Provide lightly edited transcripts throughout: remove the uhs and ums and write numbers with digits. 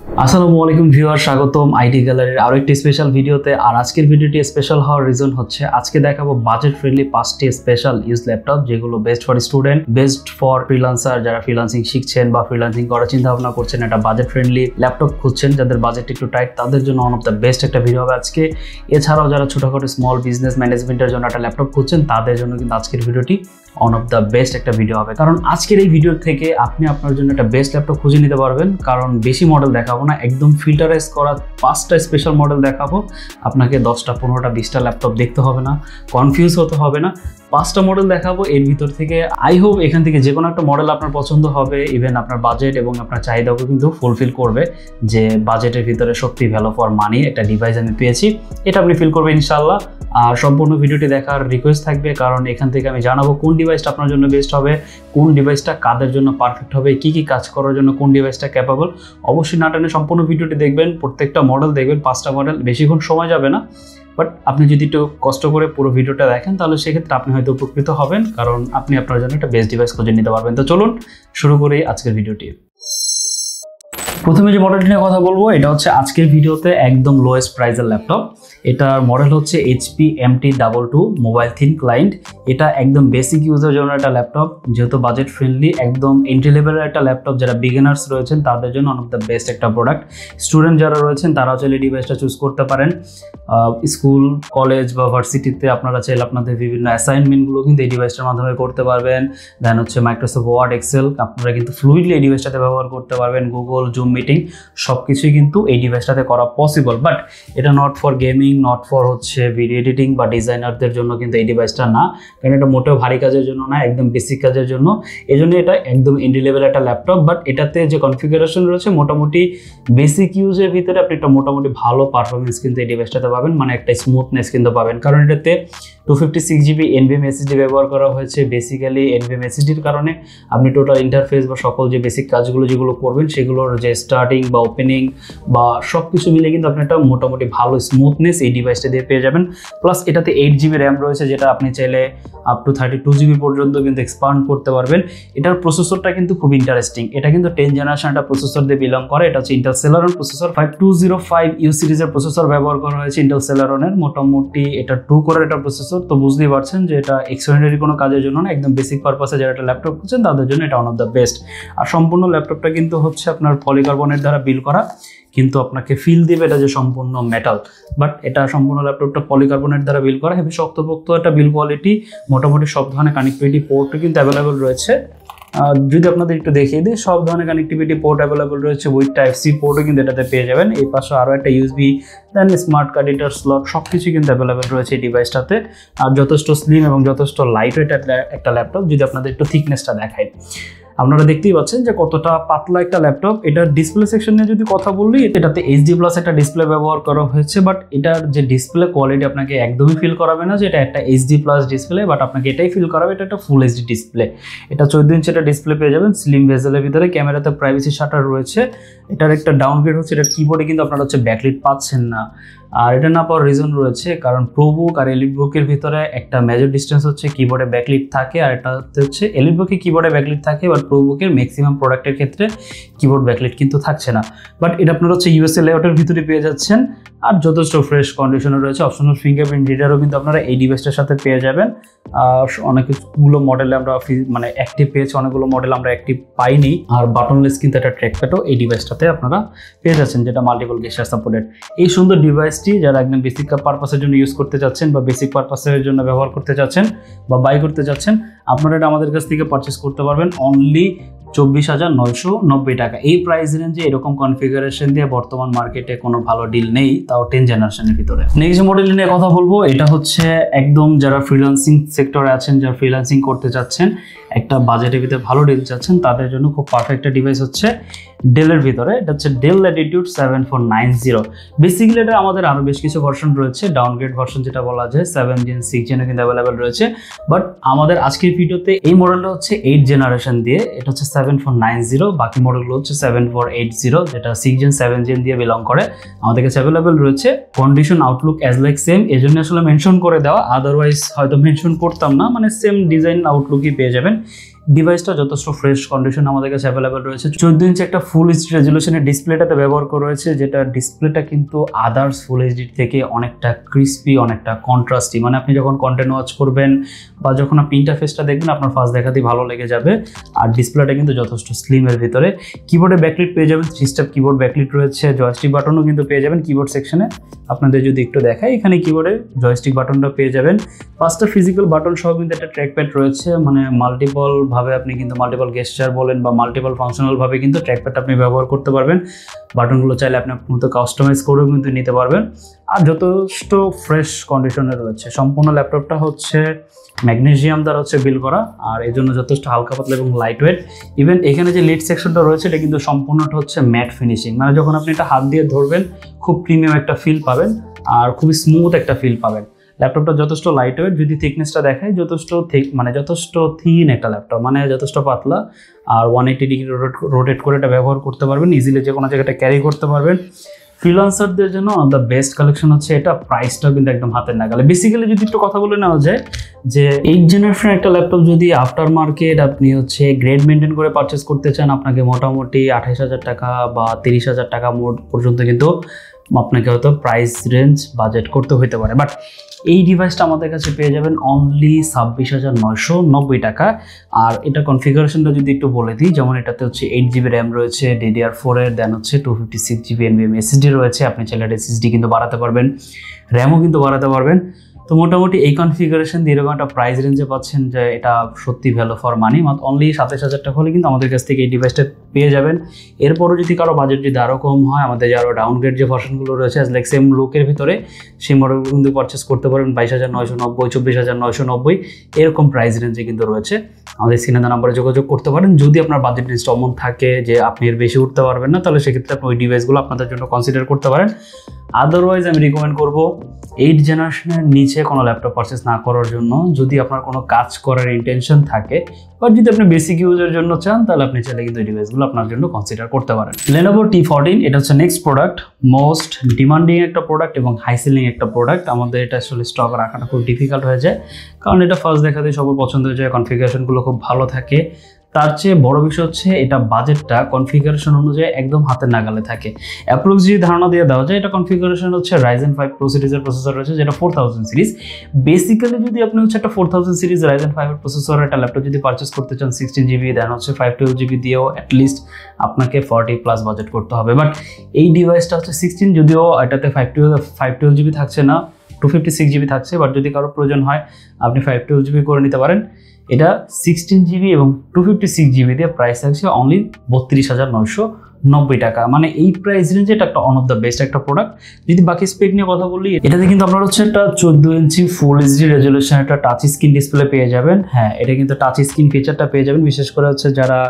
আসসালামু আলাইকুম ভিউয়ার, স্বাগতম আইটি গ্যালারির আরো একটি স্পেশাল ভিডিওতে। আর আজকের ভিডিওটি স্পেশাল হওয়ার রিজন হচ্ছে আজকে দেখাবো বাজেট ফ্রেন্ডলি 5টি স্পেশাল ইউজ ল্যাপটপ, যেগুলো best for student, best for freelancer, যারা ফ্রিল্যান্সিং শিখছেন বা ফ্রিল্যান্সিং করার চিন্তা ভাবনা করছেন, একটা বাজেট ফ্রেন্ডলি ল্যাপটপ খুঁজছেন, যাদের বাজেট একটু টাইট, তাদের জন্য ওয়ান অফ দ্য বেস্ট একটা ভিডিও হবে আজকে। এছাড়াও যারা ছোটখাটো স্মল বিজনেস ম্যানেজমেন্টের জন্য একটা ল্যাপটপ খুঁজছেন, তাদের জন্য কিন্তু আজকের ভিডিওটি ওয়ান অফ দ্য বেস্ট একটা ভিডিও হবে। কারণ আজকের এই ভিডিও থেকে আপনি আপনার জন্য একটা বেস্ট ল্যাপটপ খুঁজে নিতে পারবেন। কারণ বেশি মডেল দেখাবো না, একদম ফিল্টারাইজ করা 5টা স্পেশাল মডেল দেখাবো। আপনাকে 10টা 15টা 20টা ল্যাপটপ দেখতে হবে না, কনফিউজ হতে হবে না। 5টা মডেল দেখাবো, এর ভিতর থেকে আই হোপ এখান থেকে যে কোনো একটা মডেল আপনার পছন্দ হবে, ইভেন আপনার বাজেট এবং আপনার চাহিদাকে কিন্তু ফুলফিল করবে, যে বাজেটের ভিতরে সত্যি ভ্যালু ফর মানি একটা ডিভাইস আমি পেয়েছি, এটা আপনি ফিল করবেন ইনশাআল্লাহ। আর সম্পূর্ণ ভিডিওটি দেখার রিকোয়েস্ট থাকবে, কারণ এখান থেকে আমি জানাবো কোন ডিভাইসটা আপনার জন্য বেস্ট হবে, কোন ডিভাইসটা কাদের জন্য পারফেক্ট হবে, কি কি কাজ করার জন্য কোন ডিভাইসটা ক্যাপাবল। অবশ্যই না টেনে সম্পূর্ণ ভিডিওটি দেখবেন, প্রত্যেকটা মডেল দেখবেন, 5টা মডেল, বেশিক্ষণ সময় যাবে না। বাট আপনি যদি একটু কষ্ট করে পুরো ভিডিওটা দেখেন, তাহলে সেক্ষেত্রে আপনি হয়তো উপকৃত হবেন, কারণ আপনি আপনার জন্য একটা বেস্ট ডিভাইস খুঁজে নিতে পারবেন। তো চলুন শুরু করি আজকের ভিডিওটি। প্রথমে যে মডেলটি নিয়ে কথা বলবো, এটা হচ্ছে আজকের ভিডিওতে একদম লোয়েস্ট প্রাইসের ল্যাপটপ। এটার মডেল হচ্ছে HP MT22 mobile thin client. এটা একদম বেসিক ইউজের জন্য একটা ল্যাপটপ, যেহেতু বাজেট ফ্রেন্ডলি, একদম এন্ট্রি লেভেলের একটা ল্যাপটপ। যারা বিগিনার্স রয়েছেন তাদের জন্য ওয়ান অফ দ্য বেস্ট একটা প্রোডাক্ট। স্টুডেন্ট যারা রয়েছেন তারাও চাইলে ডিভাইসটা চুজ করতে পারেন। স্কুল, কলেজ বা ভার্সিটিতে আপনারা চাইলে আপনাদের বিভিন্ন অ্যাসাইনমেন্টগুলো কিন্তু এই ডিভাইসটার মাধ্যমে করতে পারবেন। দেন হচ্ছে মাইক্রোসফট ওয়ার্ড, এক্সেল আপনারা কিন্তু ফ্লুইডলি এই ডিভাইসটাতে ব্যবহার করতে পারবেন। গুগল, জুম মিটিং সবকিছুই কিন্তু এই ডিভাইসটাতে করা পসিবল। বাট এটা not for gaming, not for হচ্ছে ভিডিও এডিটিং বা ডিজাইনারদের জন্য কিন্তু এই ডিভাইসটা না, কারণ এটা মোটেও ভারী কাজের জন্য না, একদম বেসিক কাজের জন্য। এই জন্য এটা একদম এন্ট্রি লেভেল একটা ল্যাপটপ। বাট এটাতে যে কনফিগারেশন রয়েছে, মোটামুটি বেসিক ইউজের ভিতরে আপনি একটা মোটামুটি ভালো পারফরমেন্স কিন্তু এই ডিভাইসটাতে পাবেন, মানে একটা স্মুথনেস কিন্তু পাবেন। কারণ এটাতে 256GB NVMe SSD ব্যবহার করা হয়েছে। বেসিক্যালি NVMe SSDর কারণে আপনি টোটাল ইন্টারফেস বা সকল যে বেসিক কাজগুলো যেগুলো করবেন, সেগুলোর যে স্টার্টিং বা ওপেনিং বা সব কিছু মিলে কিন্তু আপনি একটা মোটামুটি ভালো স্মুথনেস এই ডিভাইসটা দিয়ে পেয়ে যাবেন। প্লাস এটাতে 8GB র্যাম রয়েছে, যেটা আপনি চাইলে আপ টু 32GB পর্যন্ত কিন্তু এক্সপান্ড করতে পারবেন। এটার প্রসেসরটা কিন্তু খুব ইন্টারেস্টিং। এটা কিন্তু 10th জেনারেশন একটা প্রসেসর দিয়ে বিলং করে। এটা হচ্ছে ইন্টেল সেলেরন প্রসেসর, 5205U সিরিজের প্রসেসর ব্যবহার করা হয়েছে ইন্টেল সেলেরনের। মোটামুটি এটা 2 কোরের একটা প্রসেসর। তো বুঝতেই পারছেন যে এটা এক্সট্রাঅর্ডিনারি কোনো কাজের জন্য না, একদম বেসিক পারপাসে যারা একটা ল্যাপটপ খুঁজছেন তাদের জন্য এটা ওয়ান অফ দ্য বেস্ট। আর সম্পূর্ণ ল্যাপটপটা কিন্তু হচ্ছে আপনার পলিকার্বনের দ্বারা বিল করা, কিন্তু আপনাকে ফিল দিবে এটা যে সম্পূর্ণ মেটাল। বাট এটা সম্পূর্ণ ল্যাপটপটা পলিকার্বনের দ্বারা বিল করা, হেভি শক্তপোক্ত একটা বিল কোয়ালিটি। মোটামুটি সব ধরনের কানেক্টিভিটি পোর্টও কিন্তু অ্যাভেলেবেল রয়েছে। যদি আপনাদের একটু দেখিয়ে দিই, সব ধরনের কানেক্টিভিটি পোর্ট অ্যাভেলেবেল রয়েছে, উইথ Type-C পোর্টও কিন্তু এটাতে পেয়ে যাবেন। এই পাশে আরও একটা USB, দেন স্মার্ট কার্ড রিডার স্লট, সব কিছু কিন্তু অ্যাভেলেবেল রয়েছে এই ডিভাইসটাতে। আর যথেষ্ট স্লিম এবং যথেষ্ট লাইট ওয়েট একটা ল্যাপটপ। যদি আপনাদের একটু থিকনেসটা দেখায়, আপনারা দেখতেই পাচ্ছেন যে কতটা পাতলা একটা ল্যাপটপ। এটার ডিসপ্লে সেকশন নিয়ে যদি কথা বলি, এটাতে HD+ একটা ডিসপ্লে ব্যবহার করা হয়েছে। বাট এটার যে ডিসপ্লে কোয়ালিটি আপনাকে একদমই ফিল করাবে না যে এটা একটা HD+ ডিসপ্লে, বাট আপনাকে এটাই ফিল করাবে এটা একটা ফুল HD ডিসপ্লে। এটা 14 ইঞ্চি একটা ডিসপ্লে পেয়ে যাবেন, স্লিম ভেজেলের ভিতরে। ক্যামেরাতে প্রাইভেসি শাটার রয়েছে। এটার একটা ডাউনগ্রেড হচ্ছে, এটার কিবোর্ডে কিন্তু আপনারা হচ্ছে ব্যাকলিট পাচ্ছেন না। আর এটা না পাওয়ার রিজন রয়েছে, কারণ প্রোবুক আর এলিটবুকের ভিতরে একটা মেজর ডিস্টেন্স হচ্ছে কিবোর্ডে ব্যাকলিট থাকে, আর এটা হচ্ছে এলিটবুকে কিবোর্ডে ব্যাকলিট থাকে, বাট প্রোবুকের ম্যাক্সিমাম প্রোডাক্টের ক্ষেত্রে কিবোর্ড ব্যাকলিট কিন্তু থাকছে না। বাট এটা আপনারা হচ্ছে USA লেআউটের ভিতরে পেয়ে যাচ্ছেন। আর যথেষ্ট ফ্রেশ কন্ডিশনে রয়েছে। অপশনাল ফিঙ্গারপ্রিন্ট রিডারও কিন্তু আপনারা এই ডিভাইসটার সাথে পেয়ে যাবেন। অনেকগুলো মডেলে আমরা মানে অ্যাক্টিভ পেয়েছি, অনেকগুলো মডেল আমরা অ্যাক্টিভ পাইনি। আর বাটনলেস কিন্তু একটা ট্র্যাকপ্যাডও এই ডিভাইসটাতে আপনারা পেয়ে যাচ্ছেন, যেটা মাল্টিপল গেস্টার সাপোর্টেড। এই সুন্দর ডিভাইসটি যারা একদম বেসিক পারপাসের জন্য ইউজ করতে চাচ্ছেন বা বেসিক পারপাসের জন্য ব্যবহার করতে চাচ্ছেন বা বাই করতে চাচ্ছেন, আপনারা এটা আমাদের কাছ থেকে পারচেস করতে পারবেন অনলি 24,990 টাকা। এই প্রাইস রেঞ্জে এরকম কনফিগারেশন দিয়ে বর্তমান মার্কেটে কোনো ভালো ডিল নেই, তাও 10th জেনারেশনের ভিতরে। নেক্সট মডেল নিয়ে কথা বলবো, এটা হচ্ছে একদম যারা ফ্রিল্যান্সিং সেক্টরে আছেন, যারা ফ্রিল্যান্সিং করতে চাচ্ছেন, একটা বাজেটের ভিতরে ভালো ডিল চাচ্ছেন, তাদের জন্য খুব পারফেক্ট একটা ডিভাইস হচ্ছে ডেলের ভিতরে। এটা হচ্ছে ডেল ল্যাটিটিউড 7490। বেসিক্যালি এটা আমাদের আরও বেশ কিছু ভার্সন রয়েছে, ডাউনগ্রেড ভার্সন যেটা বলা যায় 7 Gen 6 Gen কিন্তু অ্যাভেলেবেল রয়েছে। বাট আমাদের আজকের ভিডিওতে এই মডেলটা হচ্ছে 8th জেনারেশন দিয়ে, এটা হচ্ছে 7490। বাকি মডেলগুলো হচ্ছে 7480, যেটা 6 Gen 7 Gen দিয়ে বিলং করে। আমাদের কাছে অ্যাভেলেবেল রয়েছে। Condition Outlook as like same, এই জন্য আসলে মেনশন করে দেওয়া, আদারওয়াইজ হয়তো মেনশন করতাম না, মানে সেম ডিজাইন আউটলুকই পেয়ে যাবেন। ডিভাইসটা যথেষ্ট ফ্রেশ কন্ডিশন আমাদের কাছে অ্যাভেলেবেল রয়েছে। 14 ইঞ্চি একটা ফুল এইচডি রেজুলেশনের ডিসপ্লেটাতে ব্যবহার করা হয়েছে, যেটা ডিসপ্লেটা কিন্তু আদার্স ফুল এইচডি থেকে অনেকটা ক্রিস্পি, অনেকটা কন্ট্রাস্টি। মানে আপনি যখন কন্টেন্ট ওয়াচ করবেন বা যখন আপনি ইন্টারফেসটা দেখবেন আপনার ফার্স্ট দেখাতেই ভালো লেগে যাবে। আর ডিসপ্লেটা কিন্তু যথেষ্ট স্লিমের ভিতরে। কিবোর্ডে ব্যাকলিট পেয়ে যাবেন, 3 স্টেপ কিবোর্ড ব্যাকলিট রয়েছে। জয়স্টিক বাটনও কিন্তু পেয়ে যাবেন কিবোর্ড সেকশনে। আপনাদের যদি একটু দেখাই, এখানে কিবোর্ডে জয়স্টিক বাটনটা পেয়ে যাবেন। 5টা ফিজিক্যাল বাটন সহ কিন্তু একটা ট্র্যাকপ্যাড রয়েছে, মানে মাল্টিপল ভাবে আপনি কিন্তু মাল্টিপল গেস্টার বলেন বা মাল্টিপল ফাংশনাল ভাবে কিন্তু ট্র্যাকপ্যাডটা আপনি ব্যবহার করতে পারবেন। বাটনগুলো চাইলে আপনি আপনার মতো কাস্টমাইজ করেও কিন্তু নিতে পারবেন। আর যথেষ্ট ফ্রেশ কন্ডিশনে রয়েছে। সম্পূর্ণ ল্যাপটপটা হচ্ছে ম্যাগনেসিয়াম দ্বারা বিল করা, আর এই জন্য যথেষ্ট হালকা পাতলা এবং লাইট ওয়েট। ইভেন এখানে যে লিড সেকশনটা রয়েছে এটা কিন্তু সম্পূর্ণটা হচ্ছে ম্যাট ফিনিশিং, মানে যখন আপনি এটা হাত দিয়ে ধরবেন খুব প্রিমিয়াম একটা ফিল পাবেন আর খুবই স্মুথ একটা ফিল পাবেন। ল্যাপটপটা যথেষ্ট লাইট ওয়েট, যদি থিকনেসটা দেখায় যথেষ্ট মানে যথেষ্ট থিন একটা ল্যাপটপ, মানে যথেষ্ট পাতলা। আর 180 ডিগ্রি রোটেট করে এটা ব্যবহার করতে পারবেন, ইজিলি যে কোনো জায়গাটা ক্যারি করতে পারবেন। ফ্রিল্যান্সারদের জন্য দ্য বেস্ট কালেকশন হচ্ছে এটা। প্রাইসটাও কিন্তু একদম হাতের নাগালে। বেসিক্যালি যদি একটু কথা বলে নেওয়া যায় যে 8th জেনারেশন একটা ল্যাপটপ যদি আফটার মার্কেট আপনি গ্রেড মেনটেন করে পারচেস করতে চান, আপনাকে মোটামুটি 28,000 টাকা বা 30,000 টাকা মোট পর্যন্ত কিন্তু আপনাকে হয়তো প্রাইস রেঞ্জ বাজেট করতে হতে পারে। বাট এই ডিভাইসটা আমাদের কাছে পেয়ে যাবেন অনলি 26,990 টাকা। আর এটা কনফিগারেশনটা যদি একটু বলে দিই, যেমন এটাতে 8 জিবি র্যাম রয়েছে DDR4 এর, দেন 256 জিবি NVMe SSD রয়েছে। আপনি চাইলে SSD কিন্তু বাড়াতে পারবেন, র্যামও কিন্তু বাড়াতে পারবেন। তো মোটামুটি এই কনফিগারেশন দিয়ে এরকম একটা প্রাইস রেঞ্জে পাচ্ছেন যে এটা সত্যি ভ্যালু ফর মানি। মাত্র অনলি 27,000 টাকা হলে কিন্তু আমাদের কাছ থেকে এই ডিভাইসটা পেয়ে যাবেন। এরপরও যদি কারো বাজেট যদি আরও কম হয়, আমাদের যে আরও ডাউনগ্রেড যে ভার্সনগুলো রয়েছে লাইক সেম লুকের ভিতরে, সেই মডেলগুলো কিন্তু পারচেস করতে পারবেন 22,990, 24,990 এরকম প্রাইস রেঞ্জে কিন্তু রয়েছে। আমাদের স্ক্রিনে নাম্বারে যোগাযোগ করতে পারেন। যদি আপনার বাজেট রেঞ্জটা অমন থাকে যে আপনি এর বেশি উঠতে পারবেন না, তাহলে সেক্ষেত্রে আপনি ওই ডিভাইসগুলো আপনাদের জন্য কনসিডার করতে পারেন। আদারওয়াইজ আমি রিকমেন্ড করব 8th জেনারেশনের নিচে কোনো ল্যাপটপ পারচেস না করার জন্য। যদি আপনার কোনো কাজ করার ইন্টেনশন থাকে বা যদি আপনি বেসিক ইউজের জন্য চান, তাহলে আপনি চাইলে কিন্তু এই ডিভাইসগুলো আপনার জন্য কনসিডার করতে পারেন। Lenovo T14 এটা হচ্ছে নেক্সট প্রোডাক্ট, মোস্ট ডিমান্ডিং একটা প্রোডাক্ট এবং হাই সেলিং একটা প্রোডাক্ট। আমাদের এটা আসলে স্টক রাখাটা খুব ডিফিকাল্ট হয়ে যায়, কারণ এটা ফার্স্ট দেখাতেই সবার পছন্দ হয়ে যায়। কনফিগারেশনগুলো খুব ভালো থাকে। তার চেয়ে বড় বিষয় হচ্ছে এটা বাজেটটা কনফিগারেশন অনুযায়ী একদম হাতের নাগালে থাকে। অ্যাপ্রক্স যদি ধারণা দিয়ে দেওয়া যায়, এটা কনফিগারেশন হচ্ছে Ryzen 5 Pro সিরিজের প্রসেসর রয়েছে, যেটা 4000 সিরিজ। বেসিক্যালি যদি আপনি একটা 4000 সিরিজ Ryzen 5 এর প্রসেসর একটা ল্যাপটপ যদি পারচেস করতে চান 16 জিবি, দেন 512 জিবি দিয়েও অ্যাটলিস্ট আপনাকে 40+ বাজেট করতে হবে। বাট এই ডিভাইসটা 16, যদিও এটাতে 512 জিবি থাকছে না, 256 জিবি থাকছে। বাট যদি কারো প্রয়োজন হয় আপনি 512 জিবি করে নিতে পারেন। এটা 16 জিবি এবং 256 জিবি দিয়ে প্রাইস থাকছে অনলি 32,990 টাকা। মানে এই প্রাইস রেঞ্জে এটা একটা ওয়ান অফ দ্য বেস্ট একটা প্রোডাক্ট। যদি বাকি স্পেক নিয়ে কথা বলি, এটাতে কিন্তু আপনারা একটা 14 ইঞ্চি ফুল এইচডি রেজুলেশন একটা টাচ স্ক্রিন ডিসপ্লে পেয়ে যাবেন। হ্যাঁ, এটা কিন্তু টাচ স্ক্রিন ফিচারটা পেয়ে যাবেন। বিশেষ করে যারা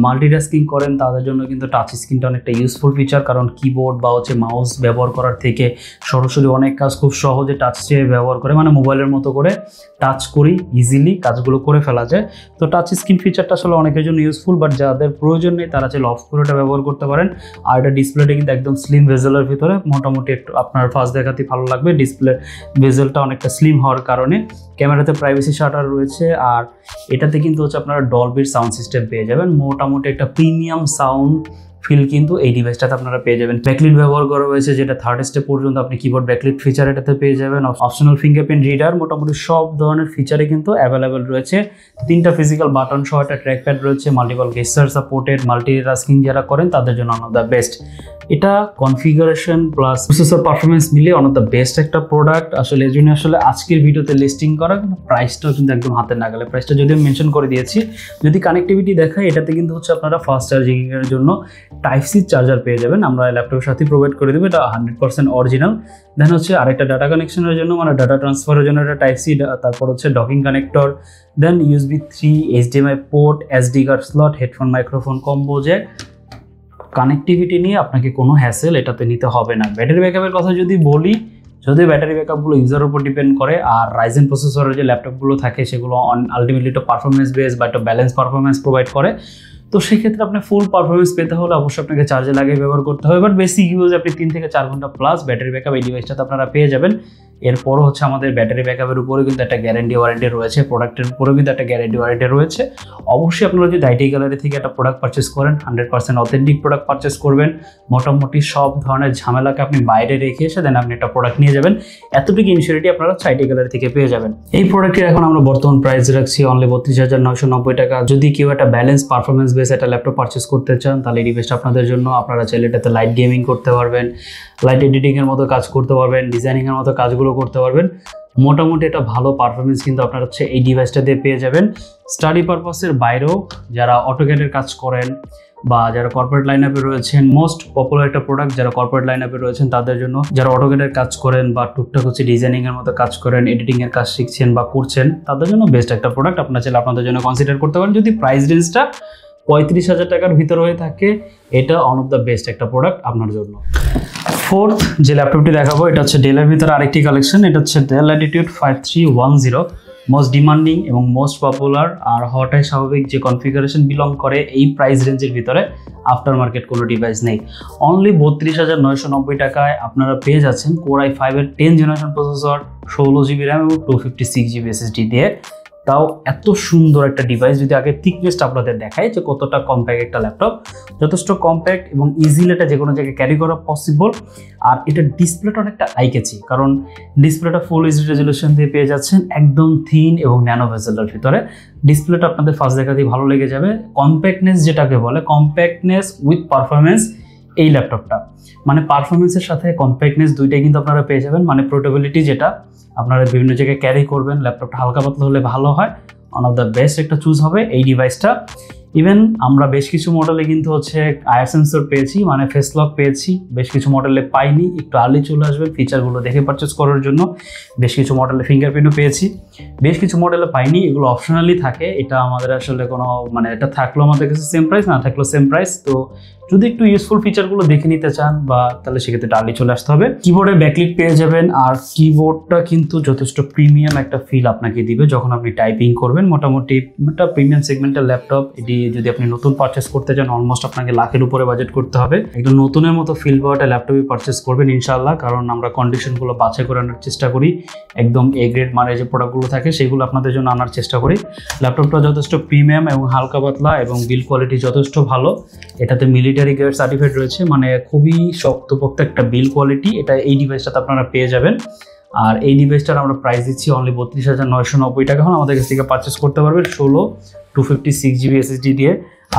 মাল্টিটাস্কিং করেন তাদের জন্য কিন্তু টাচ স্ক্রিনটা অনেকটা ইউজফুল ফিচার, কারণ কিবোর্ড বা মাউস ব্যবহার করার থেকে সরাসরি অনেক কাজ খুব সহজে টাচে ব্যবহার করে, মানে মোবাইলের মতো করে টাচ করি ইজিলি কাজগুলো করে ফেলা যায়। তো টাচ স্ক্রিন ফিচারটা আসলে অনেকের জন্য ইউজফুল, বাট যাদের প্রয়োজন নেই তারা চাইলে অফ করে এটা ব্যবহার করতে পারেন। আর এটা ডিসপ্লেটা কিন্তু একদম স্লিম ভেজেলের ভিতরে, মোটামুটি একটু আপনার ফার্স্ট দেখাতেই ভালো লাগবে। ডিসপ্লে ভেজেলটা অনেকটা স্লিম হওয়ার কারণে ক্যামেরাতে প্রাইভেসি শাটার রয়েছে। আর এটাতে কিন্তু আপনারা ডলবির সাউন্ড সিস্টেম পেয়ে যাবেন। মোটামুটি একটা প্রিমিয়াম সাউন্ড ফিল কিন্তু এই ডিভাইসটাতে আপনারা পেয়ে যাবেন। ব্যাকলিট ব্যবহার করা হয়েছে, যেটা 3rd স্টেপ পর্যন্ত আপনি কিবোর্ড ব্যাকলিট ফিচার এটাতে পেয়ে যাবেন। অপশনাল ফিঙ্গারপ্রিন্ট রিডার, মোটামুটি সব ধরনের ফিচারে কিন্তু অ্যাভেলেবেল রয়েছে। 3টা ফিজিক্যাল বাটন সহ একটা ট্র্যাকপ্যাড রয়েছে। মাল্টিপল গেস্টার সাপোর্টেড, মাল্টিটাস্কিং যারা করেন তাদের জন্য ওয়ান অফ দ্য বেস্ট। এটা কনফিগারেশন প্লাস প্রসেসর পারফরমেন্স মিলে ওয়ান অফ দ্য বেস্ট একটা প্রোডাক্ট। আসলে এই জন্য আজকের ভিডিওতে লিস্টিং করা, কিন্তু প্রাইসটাও কিন্তু একদম হাতের নাগালে। প্রাইসটা যদিও মেনশন করে দিয়েছি। যদি কানেক্টিভিটি দেখায়, এটাতে কিন্তু আপনারা ফাস্ট চার্জিং এর জন্য টাইপ সি চার্জার পেয়ে যাবেন। আমরা ল্যাপটপের সাথে প্রোভাইড করে দেবো, এটা 100% অরিজিনাল। দেন আরেকটা ডাটা কানেকশনের জন্য, মানে ডাটা ট্রান্সফারের জন্য একটা টাইপ সি, তারপর ডকিং কানেক্টর, দেন USB 3, HDMI port, SD card slot, headphone microphone combo Jack. Connectivity নিয়ে আপনাকে কোনো হ্যাসেল এটাতে নিতে হবে না। ব্যাটারি ব্যাকআপের কথা যদি বলি, যদিও ব্যাটারি ব্যাকআপগুলো ইউজারের উপর ডিপেন্ড করে, আর রাইজেন প্রসেসরের যে ল্যাপটপগুলো থাকে সেগুলো আলটিমেটলি একটা পারফরমেন্স বেস বা একটা ব্যালেন্স পারফরমেন্স প্রোভাইড করে। তো সেক্ষেত্রে আপনি ফুল পারফরমেন্স পেতে হলে অবশ্যই আপনাকে চার্জে লাগিয়ে ব্যবহার করতে হবে। বাট বেসিক ইউজ আপনি 3 থেকে 4 ঘন্টা প্লাস ব্যাটারি ব্যাকআপ এই ডিভাইসটাতে আপনারা পেয়ে যাবেন। এরপরও হচ্ছে আমাদের ব্যাটারি ব্যাকআপের উপরেও কিন্তু একটা গ্যারান্টি ওয়ারেন্টি রয়েছে, প্রোডাক্টের উপরেও কিন্তু একটা গ্যারান্টি ওয়ারেন্টি রয়েছে। অবশ্যই আপনারা যদি আইটি গ্যালারি থেকে একটা প্রোডাক্ট পারচেস করেন 100% অথেন্টিক প্রোডাক্ট পারচেস করবেন, মোটামুটি সব ধরনের ঝামেলাকে আপনি বাইরে রেখে এসে দেন আপনি একটা প্রোডাক্ট নিয়ে যাবেন, এতটুকু ইনসিউরিটি আপনারা আইটি গ্যালারি থেকে পেয়ে যাবেন। এই প্রোডাক্টের এখন আমরা বর্তমান প্রাইস রাখছি অনলি 32,990 টাকা। যদি কেউ একটা ব্যালেন্স পারফরমেন্স বেস একটা ল্যাপটপ পারচেস করতে চান তাহলে এই ডিভাইসটা আপনাদের জন্য। আপনারা চাইলে এটাতে লাইট গেমিং করতে পারবেন, লাইট এডিটিংয়ের মতো কাজ করতে পারবেন, ডিজাইনিংয়ের মতো কাজগুলো করতে পারবেন। মোটামুটি একটা ভালো পারফরমেন্স কিন্তু আপনারা হচ্ছে এই ডিভাইসটা দিয়ে পেয়ে যাবেন। স্টাডি পারপাসের বাইরেও যারা অটোক্যাডের কাজ করেন বা যারা কর্পোরেট লাইন আপে রয়েছেন, মোস্ট পপুলার একটা প্রোডাক্ট যারা কর্পোরেট লাইন আপে রয়েছেন তাদের জন্য, যারা অটোক্যাডের কাজ করেন বা টুকটাক হচ্ছে ডিজাইনিংয়ের মতো কাজ করেন, এডিটিংয়ের কাজ শিখছেন বা করছেন, তাদের জন্য বেস্ট একটা প্রোডাক্ট। আপনারা চাইলে আপনাদের জন্য কনসিডার করতে পারেন। যদি প্রাইস রেঞ্জটা 35,000 টাকার ভিতরে হয়ে থাকে, এটা ওয়ান অফ দ্য বেস্ট একটা প্রোডাক্ট আপনার জন্য। ফোর্থ যে ল্যাপটপটি দেখাবো এটা হচ্ছে ডেলের ভিতরে আরেকটি কালেকশন। এটা হচ্ছে ডেল ল্যাটিটিউড 5310, মোস্ট ডিমান্ডিং এবং মোস্ট পপুলার আর হওয়াটাই স্বাভাবিক যে কনফিগারেশন বিলং করে এই প্রাইস রেঞ্জের ভিতরে আফটার মার্কেট কোনো ডিভাইস নেই। অনলি 32,990 টাকায় আপনারা পেয়ে যাচ্ছেন Core i5-এর 10th generation processor, 16GB RAM এবং 256GB SSD দিয়ে। তাও এত সুন্দর একটা ডিভাইস। যদি আগে থিকনেসটা আপনাদের দেখায় যে কতটা কম্প্যাক্ট একটা ল্যাপটপ, যথেষ্ট কম্প্যাক্ট এবং ইজিলি এটা যে কোনো জায়গায় ক্যারি করা পসিবল। আর এটা ডিসপ্লেটা অনেকটা আইকেছি, কারণ ডিসপ্লেটা ফুল এইচডি রেজলিউশন দিয়ে পেয়ে যাচ্ছেন, একদম থিন এবং ন্যানো ভেজেলের ভিতরে। ডিসপ্লেটা আপনাদের ফার্স্ট দেখাতেই ভালো লেগে যাবে। কম্প্যাক্টনেস যেটাকে বলে, কম্প্যাক্টনেস উইথ পারফরমেন্স এই ল্যাপটপটা, মানে পারফরমেন্সের সাথে কম্প্যাক্টনেস দুইটাই কিন্তু আপনারা পেয়ে যাবেন। মানে পোর্টেবিলিটি যেটা আপনারা বিভিন্ন জায়গায় ক্যারি করবেন, ল্যাপটপটা হালকা পাতলা হলে ভালো হয়, ওয়ান অফ দ্য বেস্ট একটা চুজ হবে এই ডিভাইসটা। ইভেন আমরা বেশ কিছু মডেলে কিন্তু হচ্ছে আয়ার সেন্সর পেয়েছি, মানে ফেস লক পেয়েছি, বেশ কিছু মডেলে পাইনি। একটু আর্লি চলে আসবেন ফিচারগুলো দেখে পারচেস করার জন্য। বেশ কিছু মডেলে ফিঙ্গারপ্রিন্টও পেয়েছি, বেশ কিছু মডেলে পাইনি, এগুলো অপশনালি থাকে। এটা আমাদের আসলে কোনো মানে এটা থাকলেও আমাদের কাছে সেম প্রাইস, না থাকলেও সেম প্রাইস। তো যদি একটু ইউজফুল ফিচারগুলো দেখে নিতে চান বা তাহলে সেক্ষেত্রে আর্লি চলে আসতে হবে। কিবোর্ডের ব্যাকলিট পেয়ে যাবেন, আর কিবোর্ডটা কিন্তু যথেষ্ট প্রিমিয়াম একটা ফিল আপনাকে দিবে যখন আপনি টাইপিং করবেন। মোটামুটি একটা প্রিমিয়াম সেগমেন্টের ল্যাপটপ। এটি যদি আপনি নতুন পারচেস করতে চান অলমোস্ট আপনাকে লাখের উপরে বাজেট করতে হবে। একদম নতুনের মতো ফিল পাওয়া একটা ল্যাপটপই পারচেস করবেন ইনশাআল্লাহ, কারণ আমরা কন্ডিশনগুলো বাছাই করে আনার চেষ্টা করি। একদম এ গ্রেড মানে যে প্রোডাক্টগুলো থাকে সেগুলো আপনাদের জন্য আনার চেষ্টা করি। ল্যাপটপটা যথেষ্ট প্রিমিয়াম এবং হালকা পাতলা এবং বিল কোয়ালিটি যথেষ্ট ভালো। এটাতে মিলিটারি গ্রেড সার্টিফাইড রয়েছে, মানে খুবই শক্তপোক্ত একটা বিল কোয়ালিটি। এটা এই ডিভাইসটাতে আপনারা পেয়ে যাবেন। আর এই ডিভাইসটার আমরা প্রাইস দিচ্ছি অনলি 32,990 টাকা। এখন আমাদের কাছ থেকে পারচেস করতে পারবেন 16 256GB SSD দিয়ে।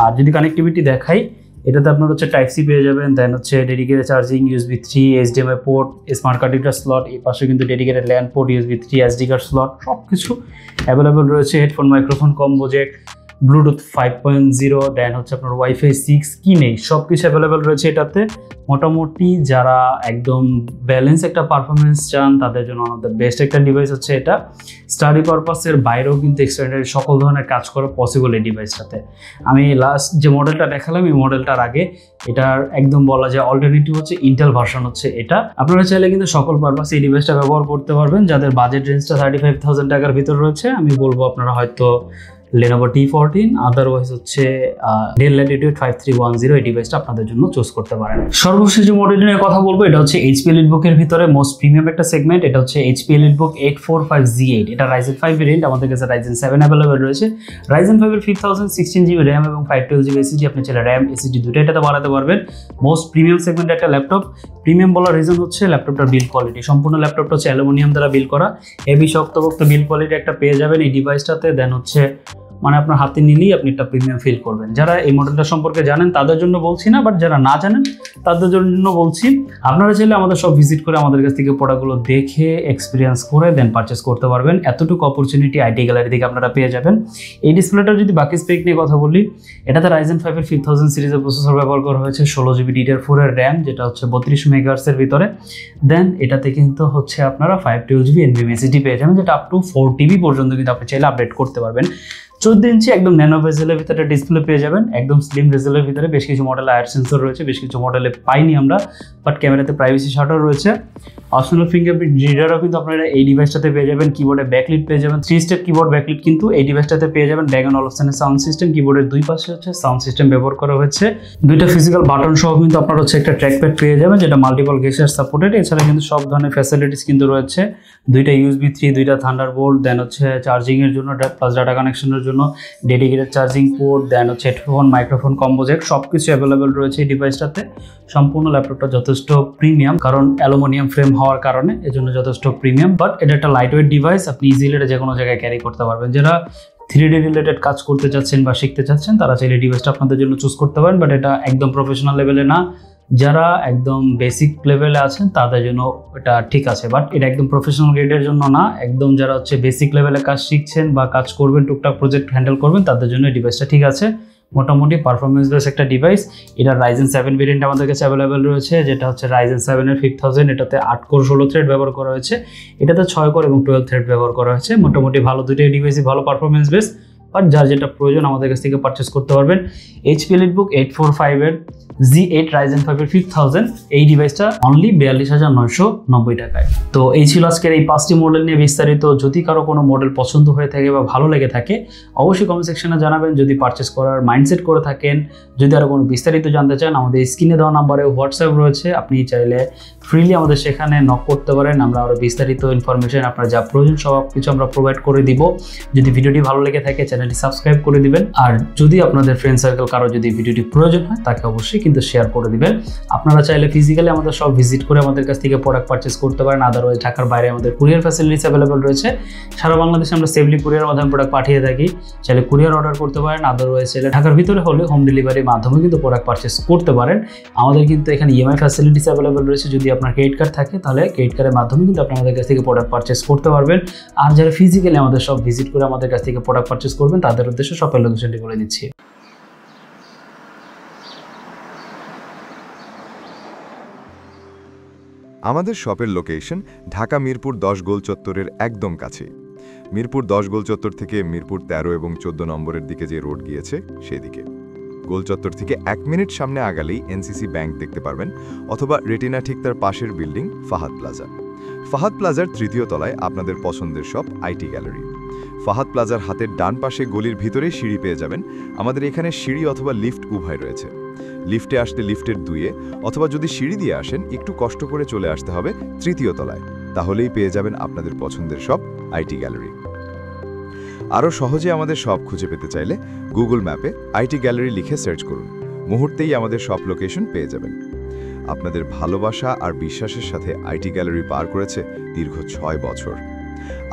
আর যদি কানেক্টিভিটি দেখাই, এটাতে আপনার হচ্ছে টাইপ সি পেয়ে যাবেন, দেন হচ্ছে dedicated charging, USB 3, HDMI port, smart card reader slot, এই পাশে কিন্তু dedicated land port, USB 3, SD card slot, সব কিছু অ্যাভেলেবেল রয়েছে। Headphone, microphone, combo Jack, Bluetooth 5.0, দেন হচ্ছে আপনার Wi-Fi 6, কি নেই সব কিছু অ্যাভেলেবেল রয়েছে এটাতে। মোটামুটি যারা একদম ব্যালেন্স একটা পারফরমেন্স চান তাদের জন্য ওয়ান অফ দ্য বেস্ট একটা ডিভাইস হচ্ছে এটা। স্টাডি পারপাসের বাইরেও কিন্তু এক্সটেন্ডেড সকল ধরনের কাজ করা পসিবল এই ডিভাইসটাতে। আমি লাস্ট যে মডেলটা দেখালাম এই মডেলটার আগে এটার একদম বলা যায় অল্টারনেটিভ হচ্ছে ইন্টেল ভার্সন হচ্ছে এটা। আপনারা চাইলে কিন্তু সকল পারপাসে এই ডিভাইসটা ব্যবহার করতে পারবেন। যাদের বাজেট রেঞ্জটা 35,000 টাকার ভিতর রয়েছে, আমি বলবো আপনারা হয়তো Lenovo T14, আদারওয়াইজ হচ্ছে Dell Latitude 5310 এই ডিভাইসটা আপনাদের জন্য চুজ করতে পারেন। সর্বশেষ যে মডেলটি নিয়ে কথা বলবো এটা হচ্ছে HP EliteBook-এর ভিতরে মোস্ট প্রিমিয়াম একটা সেগমেন্ট। এটা হচ্ছে HP EliteBook 845Z8। এটা Ryzen 5 ভেরিয়েন্ট, আমাদের কাছে Ryzen 7 অ্যাভেলেবেল রয়েছে। Ryzen 5 এর 5016GB RAM এবং 512GB SSD, আপনি চাইলে RAM SSD দুটোই এটাতে বাড়াতে পারবেন। মোস্ট প্রিমিয়াম সেগমেন্ট একটা ল্যাপটপ। প্রিমিয়াম বলার রিজন হচ্ছে ল্যাপটপটার বিল্ড কোয়ালিটি। সম্পূর্ণ ল্যাপটপটা হচ্ছে অ্যালুমিনিয়াম দ্বারা বিল্ড করা, হেভি শক্তপোক্ত বিল্ড কোয়ালিটি একটা পেয়ে যাবেন এই ডিভাইসটাতে। দেন হচ্ছে মানে আপনার হাতে নিলেই আপনি একটা প্রিমিয়াম ফিল করবেন। যারা এই মডেলটা সম্পর্কে জানেন তাদের জন্য বলছি না, বাট যারা না জানেন তাদের জন্য বলছি। আপনারা চাইলে আমাদের সব ভিজিট করে আমাদের কাছ থেকে প্রোডাক্টগুলো দেখে এক্সপিরিয়েন্স করে দেন পারচেস করতে পারবেন। এতটুকু অপরচুনিটি আইটি গ্যালারি থেকে আপনারা পেয়ে যাবেন। এই ডিসপ্লেটার যদি বাকি স্পেক নিয়ে কথা বলি, এটাতে Ryzen 5 এর 5000 সিরিজের প্রসেসর ব্যবহার করা হয়েছে, 16GB DDR4 এর র্যাম যেটা হচ্ছে 32 MHz এর ভিতরে। দেন এটাতে কিন্তু হচ্ছে আপনারা 512GB NVMe SSD পেয়ে যাবেন, যেটা আপ টু 4TB পর্যন্ত কিন্তু আপনি চাইলে আপডেট করতে পারবেন। 14 ইঞ্চি একদম ন্যানো ভেজেলের ভিতরে ডিসপ্লে পেয়ে যাবেন, একদম স্লিম ভেজেলের ভিতরে। বেশ কিছু মডেলে আয়ার সেন্সর রয়েছে, বেশ কিছু মডেলে পাইনি আমরা, বাট ক্যামেরাতে প্রাইভেসি শাটার রয়েছে। অপশনাল ফিঙ্গারপ্রিন্ট রিডারও কিন্তু আপনারা এই ডিভাইসটাতে পেয়ে যাবেন। কিবোর্ডে ব্যাকলিট পেয়ে যাবেন, 3 স্টেপ কিবোর্ড ব্যাকলিট কিন্তু এই ডিভাইসটাতে পেয়ে যাবেন। Bang & Olufsen সাউন্ড সিস্টেম, কিবোর্ডের দুই পাশে হচ্ছে সাউন্ড সিস্টেম ব্যবহার করা হয়েছে। দুইটা ফিজিক্যাল বাটন সহ কিন্তু আপনারা হচ্ছে একটা ট্র্যাকপ্যাড পেয়ে যাবেন, যেটা মাল্টিপল গেস্টার সাপোর্টেড। এছাড়া কিন্তু সব ধরনের ফ্যাসিলিটিস কিন্তু রয়েছে, দুইটা USB 3, দুইটা থান্ডারবোল্ট, দেন হচ্ছে চার্জিং এর জন্য প্লাস ডাটা কানেকশনের জন্য ডেডিকেটেড চার্জিং পোর্ট, দেন হচ্ছে হেডফোন, মাইক্রোফোন, কম্বো জ্যাক সবকিছু অ্যাভেলেবেল রয়েছে এই ডিভাইসটাতে। সম্পূর্ণ ল্যাপটপটা যথেষ্ট প্রিমিয়াম, কারণ অ্যালুমিনিয়াম ফ্রেম হওয়ার কারণে এজন্য যথেষ্ট প্রিমিয়াম। বাট এটা একটা লাইট ওয়েট ডিভাইস, আপনি ইজিলি এটা যে কোনো জায়গায় ক্যারি করতে পারবেন। যারা 3D রিলেটেড কাজ করতে চাচ্ছেন বা শিখতে চাচ্ছেন তারা চাইলে ডিভাইসটা আপনাদের জন্য চুজ করতে পারেন, বাট এটা একদম প্রফেশনাল লেভেলে না। যারা একদম বেসিক লেভেলে আছেন তাদের জন্য এটা ঠিক আছে, বাট এটা একদম প্রফেশনাল গ্রেডের জন্য না। একদম যারা হচ্ছে বেসিক লেভেলে কাজ শিখছেন বা কাজ করবেন, টুকটাক প্রজেক্ট হ্যান্ডেল করবেন, তাদের জন্য এই ডিভাইসটা ঠিক আছে। মোটামুটি পারফরমেন্স বেস একটা ডিভাইস। এটা Ryzen 7 ভেরিয়েন্ট আমাদের কাছে অ্যাভেলেবেল রয়েছে, যেটা হচ্ছে Ryzen 7 এর 5000। এটাতে 8 কোর 16 থ্রেড ব্যবহার করা হয়েছে, এটাতে 6 কোর এবং 12 থ্রেড ব্যবহার করা হয়েছে। মোটামুটি ভালো, দুইটাই ডিভাইসই ভালো পারফরমেন্স বেস। বাট যার যেটা প্রয়োজন আমাদের কাছ থেকে পারচেস করতে পারবেন। HP EliteBook 845 এর Z8 Ryzen 5 এর 5000, এই ডিভাইসটা অনলি 42,990 টাকায়। তো এই ছিল আজকের এই 5টি মডেল নিয়ে বিস্তারিত। যদি কারো কোনো মডেল পছন্দ হয়ে থাকে বা ভালো লেগে থাকে অবশ্যই কমেন্ট সেকশনে জানাবেন। যদি পারচেস করার মাইন্ডসেট করে থাকেন, যদি আরও কোনো বিস্তারিত জানতে চান, আমাদের স্ক্রিনে দেওয়া নাম্বারে হোয়াটসঅ্যাপ রয়েছে, আপনি চাইলে ফ্রিলি আমাদের সেখানে নক করতে পারেন। আমরা আরও বিস্তারিত ইনফরমেশন, আপনার যা প্রয়োজন সব কিছু আমরা প্রোভাইড করে দিব। যদি ভিডিওটি ভালো লেগে থাকে চ্যানেলটি সাবস্ক্রাইব করে দিবেন, আর যদি আপনাদের ফ্রেন্ড সার্কেল কারো যদি ভিডিওটি প্রয়োজন হয় তাকে অবশ্যই কিন্তু শেয়ার করে দিবেন। আপনারা চাইলে ফিজিক্যালি আমাদের সব ভিজিট করে আমাদের কাছ থেকে প্রোডাক্ট পারচেস করতে পারেন। আদারওয়াইজ ঢাকার বাইরে আমাদের কুরিয়ার ফ্যাসিলিটিস অ্যাভেলেবল রয়েছে। সারা বাংলাদেশে আমরা সেফলি কুরিয়ার মাধ্যমে প্রোডাক্ট পাঠিয়ে থাকি, চাইলে কুরিয়ার অর্ডার করতে পারেন। আদারওয়াইজ চাইলে ঢাকার ভিতরে হলে হোম ডেলিভারির মাধ্যমে কিন্তু প্রোডাক্ট পারচেস করতে পারেন। আমাদের কিন্তু এখানে EMI ফ্যাসিলিটিস অ্যাভেলেবল রয়েছে। যদি আপনার ক্রেডিট কার্ড থাকে তাহলে ক্রেডিট কার্ডের মাধ্যমে কিন্তু আপনি আমাদের কাছ থেকে প্রোডাক্ট পারচেস করতে পারবেন। আর যারা ফিজিক্যালি আমাদের সব ভিজিট করে আমাদের কাছ থেকে প্রোডাক্ট পারচেস করবেন তাদের উদ্দেশ্যে শপের লোকেশনটি বলে দিচ্ছি। আমাদের শপের লোকেশন ঢাকা মিরপুর 10 গোল চত্বরের একদম কাছে। মিরপুর 10 গোল চত্বর থেকে মিরপুর 13 এবং 14 নম্বরের দিকে যে রোড গিয়েছে সেদিকে। গোল চত্বর থেকে 1 মিনিট সামনে আগালেই NCC ব্যাংক দেখতে পারবেন, অথবা রেটিনা ঠিক তার পাশের বিল্ডিং ফাহাদ প্লাজা। ফাহাদ প্লাজার 3য় তলায় আপনাদের পছন্দের শপ IT গ্যালারি। ফাহাদ প্লাজার হাতের ডান পাশে গলির ভিতরেই সিঁড়ি পেয়ে যাবেন। আমাদের এখানে সিঁড়ি অথবা লিফট উভয় রয়েছে। লিফটে আসলে লিফটের 2-এ, অথবা যদি সিঁড়ি দিয়ে আসেন একটু কষ্ট করে চলে আসতে হবে 3য় তলায়, তাহলেই পেয়ে যাবেন আপনাদের পছন্দের শপ IT গ্যালারি। আরও সহজে আমাদের শপ খুঁজে পেতে চাইলে গুগল ম্যাপে IT গ্যালারি লিখে সার্চ করুন, মুহূর্তেই আমাদের শপ লোকেশন পেয়ে যাবেন। আপনাদের ভালোবাসা আর বিশ্বাসের সাথে IT গ্যালারি পার করেছে দীর্ঘ 6 বছর।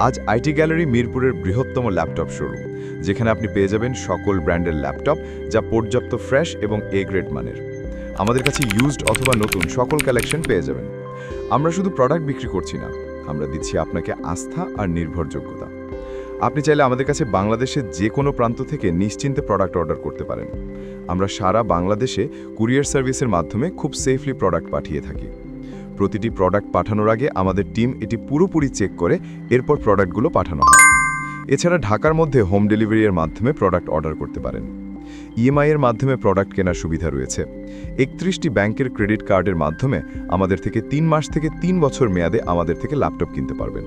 আজ IT গ্যালারি মিরপুরের বৃহত্তম ল্যাপটপ শোরুম, যেখানে আপনি পেয়ে যাবেন সকল ব্র্যান্ডের ল্যাপটপ যা পর্যাপ্ত ফ্রেশ এবং A গ্রেড মানের। আমাদের কাছে ইউজড অথবা নতুন সকল কালেকশন পেয়ে যাবেন। আমরা শুধু প্রোডাক্ট বিক্রি করছি না, আমরা দিচ্ছি আপনাকে আস্থা আর নির্ভরযোগ্যতা। আপনি চাইলে আমাদের কাছে বাংলাদেশের যে কোনো প্রান্ত থেকে নিশ্চিন্তে প্রোডাক্ট অর্ডার করতে পারেন। আমরা সারা বাংলাদেশে কুরিয়ার সার্ভিসের মাধ্যমে খুব সেফলি প্রোডাক্ট পাঠিয়ে থাকি। প্রতিটি প্রোডাক্ট পাঠানোর আগে আমাদের টিম এটি পুরোপুরি চেক করে এরপর প্রোডাক্টগুলো পাঠানো হয়। এছাড়া ঢাকার মধ্যে হোম ডেলিভারির মাধ্যমে প্রোডাক্ট অর্ডার করতে পারেন। EMI এর মাধ্যমে প্রোডাক্ট কেনার সুবিধা রয়েছে। 31টি ব্যাংকের ক্রেডিট কার্ডের মাধ্যমে আমাদের থেকে 3 মাস থেকে 3 বছর মেয়াদে আমাদের থেকে ল্যাপটপ কিনতে পারবেন।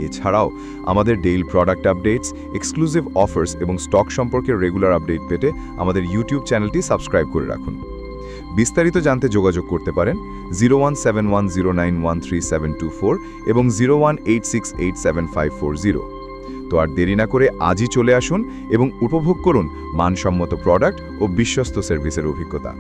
এছাড়াও আমাদের daily product updates, exclusive offers এবং স্টক সম্পর্কে রেগুলার আপডেট পেতে আমাদের ইউটিউব চ্যানেলটি সাবস্ক্রাইব করে রাখুন। বিস্তারিত জানতে যোগাযোগ করতে পারেন 0171091374 এবং 0186875540। তো আর দেরি না করে আজই চলে আসুন এবং উপভোগ করুন মানসম্মত প্রোডাক্ট ও বিশ্বস্ত সার্ভিসের অভিজ্ঞতা।